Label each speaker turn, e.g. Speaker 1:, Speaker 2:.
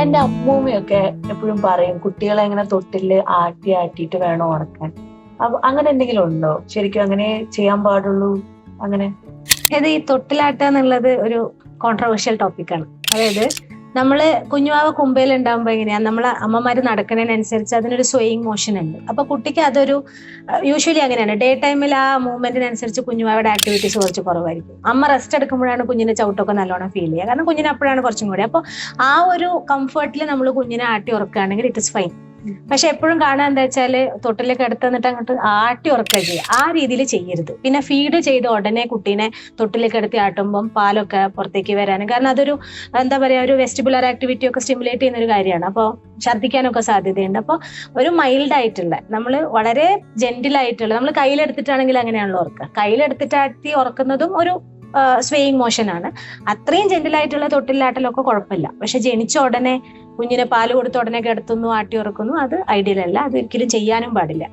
Speaker 1: എന്റെ അമ്മൂമ്മയൊക്കെ എപ്പോഴും പറയും കുട്ടികളെ ഇങ്ങനെ തൊട്ടില് ആട്ടിയിട്ട് വേണോ ഉറക്കാൻ. അപ്പൊ അങ്ങനെ എന്തെങ്കിലും ഉണ്ടോ? ശരിക്കും അങ്ങനെ ചെയ്യാൻ പാടുള്ളൂ അങ്ങനെ?
Speaker 2: അതായത് ഈ തൊട്ടിലാട്ടുക എന്നുള്ളത് ഒരു കോൺട്രവേഴ്ഷ്യൽ ടോപ്പിക്കാണ്. അതായത് നമ്മള് കുഞ്ഞുവാവ കുമ്പയിൽ ഉണ്ടാകുമ്പോ എങ്ങനെയാ നമ്മളെ അമ്മമാര് നടക്കുന്നതിനനുസരിച്ച് അതിനൊരു സ്വയിങ് മോഷൻ ഉണ്ട്. അപ്പൊ കുട്ടിക്ക് അതൊരു യൂഷ്വലി അങ്ങനെയാണ്. ഡേ ടൈമിൽ ആ മൂവ്മെന്റിനനുസരിച്ച് കുഞ്ഞുവാവയുടെ ആക്ടിവിറ്റീസ് കുറച്ച് കുറവായിരിക്കും. അമ്മ റെസ്റ്റ് എടുക്കുമ്പോഴാണ് കുഞ്ഞിന്റെ ചവിട്ടൊക്കെ നല്ലോണം ഫീൽ ചെയ്യുക. കാരണം കുഞ്ഞിന് അപ്പോഴാണ് കുറച്ചും കൂടി. അപ്പൊ ആ ഒരു കംഫർട്ടിൽ നമ്മൾ കുഞ്ഞിനെ ആട്ടി ഉറക്കുകയാണെങ്കിൽ ഇറ്റ് ഇസ് ഫൈൻ. പക്ഷെ എപ്പോഴും കാണാൻ എന്താ വെച്ചാല് തൊട്ടിലേക്ക് എടുത്തിട്ട് അങ്ങോട്ട് ആട്ടി ഉറക്കുക ചെയ്യുക. ആ രീതിയിൽ ചെയ്യരുത്. പിന്നെ ഫീഡ് ചെയ്ത് ഉടനെ കുട്ടീനെ തൊട്ടിലേക്ക് എടുത്ത് ആട്ടുമ്പം പാലൊക്കെ പുറത്തേക്ക് വരാനും, കാരണം അതൊരു എന്താ പറയാ ഒരു വെസ്റ്റിബുലർ ആക്ടിവിറ്റി ഒക്കെ സ്റ്റിമുലേറ്റ് ചെയ്യുന്ന ഒരു കാര്യമാണ്. അപ്പോൾ ഛർദ്ദിക്കാനൊക്കെ സാധ്യതയുണ്ട്. അപ്പോൾ ഒരു മൈൽഡ് ആയിട്ടുള്ള, നമ്മൾ വളരെ ജെന്റിൽ ആയിട്ടുള്ള, നമ്മൾ കയ്യിലെടുത്തിട്ടാണെങ്കിൽ അങ്ങനെയാണല്ലോ ഉറക്കുക. കയ്യിലെടുത്തിട്ടാട്ടി ഉറക്കുന്നതും ഒരു സ്വേയിങ് മോഷൻ ആണ്. അത്രയും ജെന്റിലായിട്ടുള്ള തൊട്ടിലാട്ടലൊക്കെ കുഴപ്പമില്ല. പക്ഷെ ജനിച്ച ഉടനെ കുഞ്ഞിനെ പാല് കൊടുത്ത ഉടനെ കിടത്തുന്നു, ആട്ടി ഉറക്കുന്നു, അത് ഐഡിയൽ അല്ല. അത് ഒരിക്കലും ചെയ്യാനും പാടില്ല.